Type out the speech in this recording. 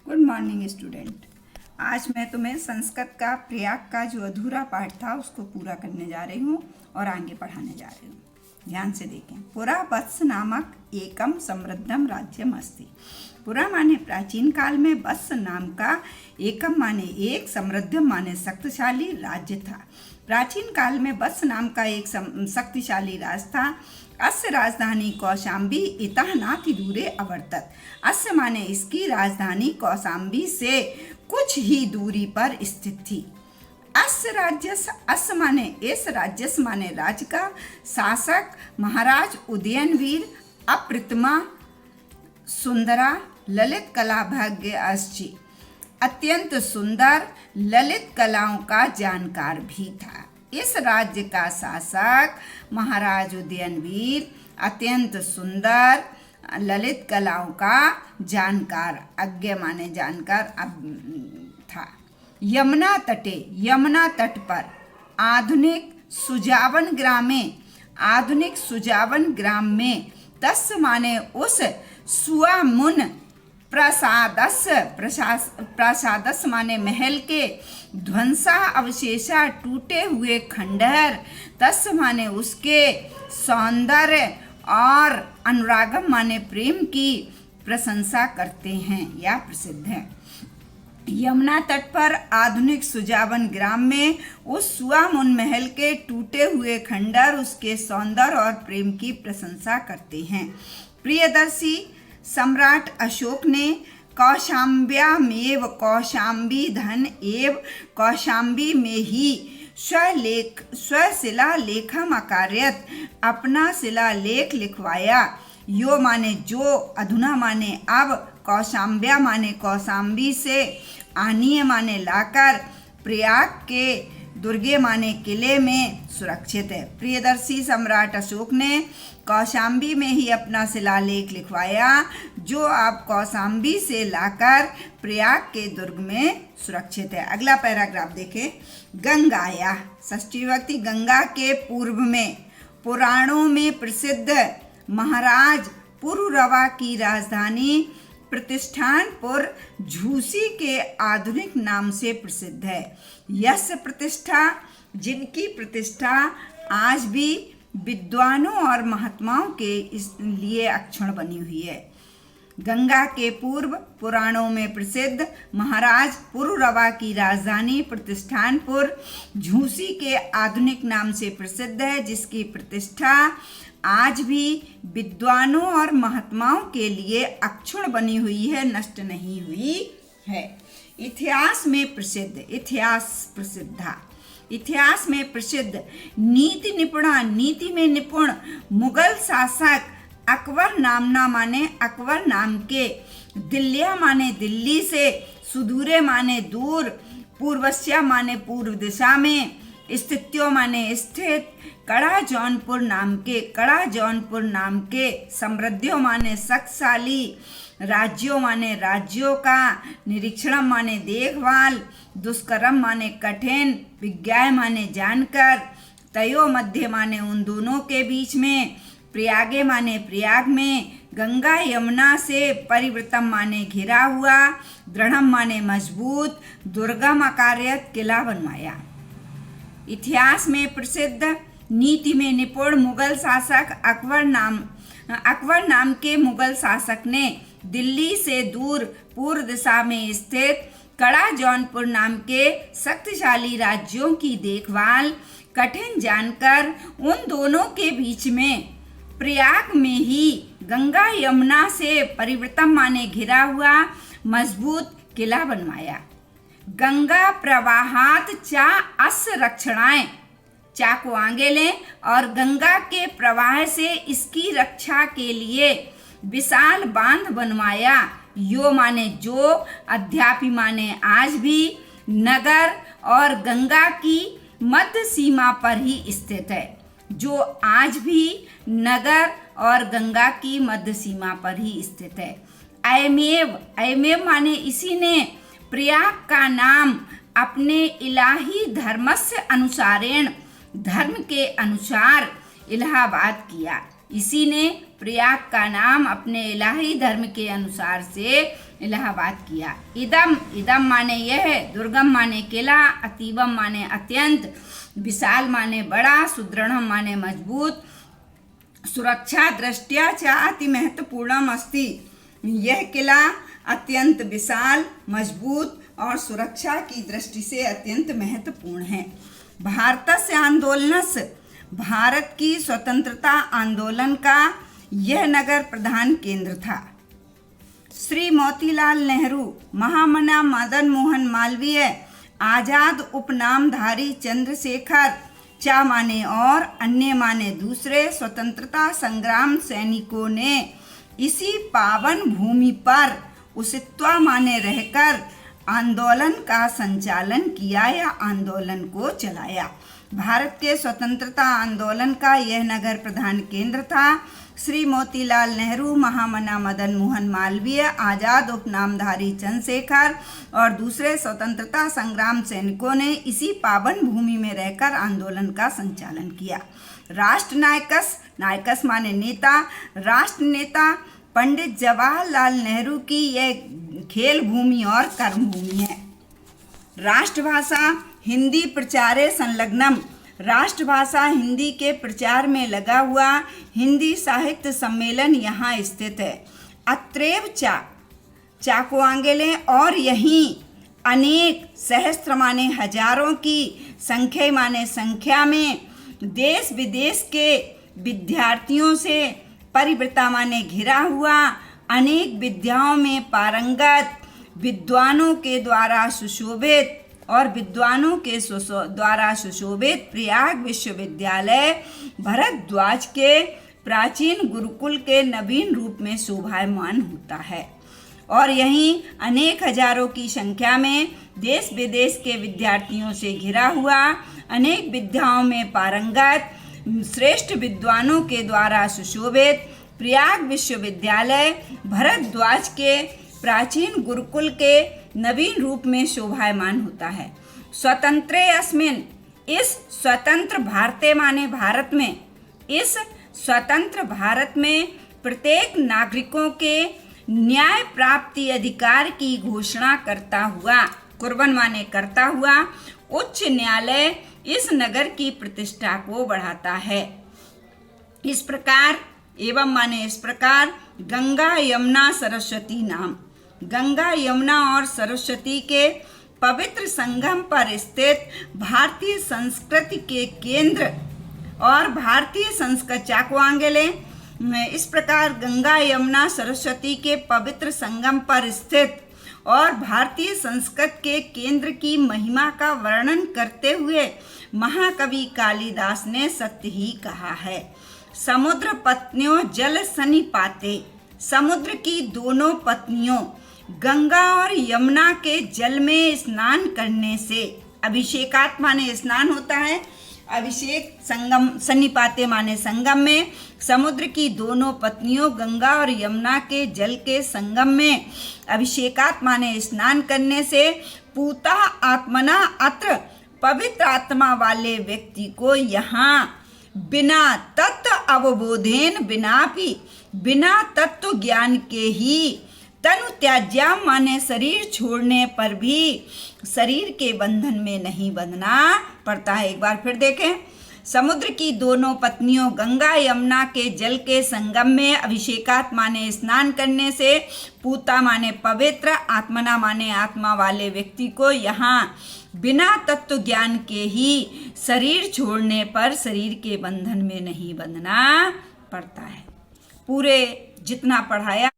Good morning student. आज मैं तुम्हें संस्कृत का प्रयाग का जो अधूरा पाठ था उसको पूरा करने जा रही हूँ और आगे पढ़ाने जा रही हूँ। ध्यान से देखें। पुरा वत्स नामक एकम समृद्धम राज्यम अस्ति। पुरा माने प्राचीन काल में, वत्स नाम का, एकम माने एक, समृद्धम माने शक्तिशाली राज्य था। प्राचीन काल में वत्स नाम का एक शक्तिशाली राज था। अस्य राजधानी कौशाम्बी इतः नाति दूरे अवर्तत। अस्य माने इसकी राजधानी कौशाम्बी से कुछ ही दूरी पर स्थित थी। अस्य माने इस, राज्यस माने राज्य का, शासक महाराज उदयनवीर अप्रतिमा सुंदरा ललित कला भाग्य अस्ची, अत्यंत सुंदर ललित कलाओं का जानकार भी था। इस राज्य का शासक महाराज उदयनवीर अत्यंत सुंदर ललित कलाओं का जानकार, अज्ञ माने जानकार था। यमुना तट पर आधुनिक सुजावन ग्राम में तस् माने उस सुआमुन प्रासादस माने महल के ध्वंसा अवशेषा टूटे हुए खंडहर, तस् माने उसके सौंदर्य और अनुरागम माने प्रेम की प्रशंसा करते हैं या प्रसिद्ध है। यमुना तट पर आधुनिक सुजावन ग्राम में उस सुआमुन महल के टूटे हुए खंडहर उसके सौंदर्य और प्रेम की प्रशंसा करते हैं। प्रियदर्शी सम्राट अशोक ने कौशाम्बी धन एव कौशाम्बी में ही स्वशिला लेखम अकार्यत, अपना शिलालेख लिखवाया। यो माने जो, अधुना माने अब, कौशाम्ब्या माने कौशाम्बी से, आनीय माने लाकर, प्रयाग के दुर्गे माने किले में सुरक्षित है। प्रियदर्शी सम्राट अशोक ने कौशाम्बी में ही अपना शिलालेख लिखवाया, जो आप कौशाम्बी से लाकर प्रयाग के दुर्ग में सुरक्षित है। अगला पैराग्राफ देखें। गंगाया, षष्ठी विभक्ति, गंगा के पूर्व में पुराणों में प्रसिद्ध महाराज पुरुरवा की राजधानी प्रतिष्ठानपुर झूसी के आधुनिक नाम से प्रसिद्ध है। यश प्रतिष्ठा, जिनकी प्रतिष्ठा आज भी विद्वानों और महात्माओं के लिए अक्षुण्ण बनी हुई है। गंगा के पूर्व पुराणों में प्रसिद्ध महाराज पुरुरवा की राजधानी प्रतिष्ठानपुर झूसी के आधुनिक नाम से प्रसिद्ध है, जिसकी प्रतिष्ठा आज भी विद्वानों और महात्माओं के लिए अक्षुण्ण बनी हुई है, नष्ट नहीं हुई है। इतिहास में प्रसिद्ध, इतिहास में प्रसिद्ध नीति में निपुण मुगल शासक अकबर नाम के, दिल्लिया माने दिल्ली से, सुदूरे माने दूर, पूर्वस्या माने पूर्व दिशा में, स्थित्यो माने स्थित, कड़ा जौनपुर नाम के, समृद्धियों माने शक्तिशाली, राज्यों माने राज्यों का, निरीक्षण माने देखभाल, दुष्कर्म माने कठिन, विज्ञाय माने जानकर, तयो मध्य माने उन दोनों के बीच में, प्रयागे माने प्रयाग में, गंगा यमुना से परिवृतम माने घिरा हुआ, दृढ़म माने मजबूत, दुर्गम अकार्यत, किला बनवाया। इतिहास में प्रसिद्ध, नीति में निपुण मुगल शासक अकबर नाम के मुगल शासक ने दिल्ली से दूर पूर्व दिशा में स्थित कड़ा जौनपुर नाम के शक्तिशाली राज्यों की देखभाल कठिन जानकर उन दोनों के बीच में प्रयाग में ही गंगा यमुना से परिवृतम माने घिरा हुआ मजबूत किला बनवाया। गंगा प्रवाहात चा अस्य रक्षणाएं, चा को आगे लें और गंगा के प्रवाह से इसकी रक्षा के लिए विशाल बांध बनवाया। यो माने जो, अध्यापी माने आज भी, नगर और गंगा की मध्य सीमा पर ही स्थित है, जो आज भी नगर और गंगा की मध्य सीमा पर ही स्थित है। अयमेव माने इसी ने प्रयाग का नाम अपने इलाही धर्मस्य अनुसारेण, धर्म के अनुसार इलाहाबाद किया। इसी ने प्रयाग का नाम अपने इलाही धर्म के अनुसार से इलाहाबाद किया। इदम माने यह, दुर्गम माने किला, अतीवम माने अत्यंत, विशाल माने बड़ा, सुदृढ़म माने मजबूत, सुरक्षा दृष्टिया च अति महत्वपूर्णम अस्ति। यह किला अत्यंत विशाल, मजबूत और सुरक्षा की दृष्टि से अत्यंत महत्वपूर्ण है। भारतस्य आंदोलनस्य, भारत की स्वतंत्रता आंदोलन का यह नगर प्रधान केंद्र था। श्री मोतीलाल नेहरू, महामना मदन मोहन मालवीय, आजाद उपनामधारी चंद्रशेखर, चा माने और, अन्य माने दूसरे स्वतंत्रता संग्राम सैनिकों ने इसी पावन भूमि पर उसित्वा माने रहकर आंदोलन का संचालन किया या आंदोलन को चलाया। भारत के स्वतंत्रता आंदोलन का यह नगर प्रधान केंद्र था। श्री मोतीलाल नेहरू, महामना मदन मोहन मालवीय, आजाद उपनामधारी चंद्रशेखर और दूसरे स्वतंत्रता संग्राम सैनिकों ने इसी पावन भूमि में रहकर आंदोलन का संचालन किया। राष्ट्र नायकस, नायकस माने नेता, राष्ट्र नेता पंडित जवाहरलाल नेहरू की यह खेल भूमि और कर्म भूमि है। राष्ट्रभाषा हिंदी प्रचारे संलग्नम, राष्ट्रभाषा हिंदी के प्रचार में लगा हुआ हिंदी साहित्य सम्मेलन यहाँ स्थित है। अत्रैव चाकुआंगेले, और यहीं अनेक, सहस्त्र माने हजारों की, संख्या माने संख्या में, देश विदेश के विद्यार्थियों से परिवृता माने घिरा हुआ, अनेक विद्याओं में पारंगत, विद्वानों के द्वारा सुशोभित और विद्वानों के द्वारा सुशोभित प्रयाग विश्वविद्यालय भरद्वाज के प्राचीन गुरुकुल के नवीन रूप में शोभायमान होता है। और यहीं अनेक हजारों की संख्या में देश विदेश के विद्यार्थियों से घिरा हुआ, अनेक विद्याओं में पारंगत, श्रेष्ठ विद्वानों के द्वारा सुशोभित प्रयाग विश्वविद्यालय भरद्वाज के प्राचीन गुरुकुल के नवीन रूप में शोभायमान होता है। स्वतंत्रे अस्मिन्, इस स्वतंत्र भारते माने भारत में, इस स्वतंत्र भारत में प्रत्येक नागरिकों के न्याय प्राप्ति अधिकार की घोषणा करता हुआ, कुर्बन माने करता हुआ, उच्च न्यायालय इस नगर की प्रतिष्ठा को बढ़ाता है। इस प्रकार, एवं माने इस प्रकार, गंगा यमुना सरस्वती नाम, गंगा यमुना और सरस्वती के पवित्र संगम पर स्थित भारतीय संस्कृति के केंद्र और भारतीय संस्कृति चाकुआंगेले, इस प्रकार गंगा यमुना सरस्वती के पवित्र संगम पर स्थित और भारतीय संस्कृत के केंद्र की महिमा का वर्णन करते हुए महाकवि कालिदास ने सत्य ही कहा है। समुद्र पत्नियों जल सन्निपाते, समुद्र की दोनों पत्नियों गंगा और यमुना के जल में स्नान करने से, अभिषेकात् माने स्नान होता है, अभिषेक, संगम, सन्निपाते माने संगम में, समुद्र की दोनों पत्नियों गंगा और यमुना के जल के संगम में अभिषेकात् माने स्नान करने से पूता आत्मना अत्र, पवित्र आत्मा वाले व्यक्ति को यहाँ बिना तत्व अवबोधेन, बिना तत्व ज्ञान के ही तनु त्याज्या माने शरीर छोड़ने पर भी शरीर के बंधन में नहीं बंधना पड़ता है। एक बार फिर देखें, समुद्र की दोनों पत्नियों गंगा यमुना के जल के संगम में अभिषेकात् माने स्नान करने से, पूता माने पवित्र, आत्मना माने आत्मा वाले व्यक्ति को यहाँ बिना तत्व ज्ञान के ही शरीर छोड़ने पर शरीर के बंधन में नहीं बंधना पड़ता है। पूरे जितना पढ़ाया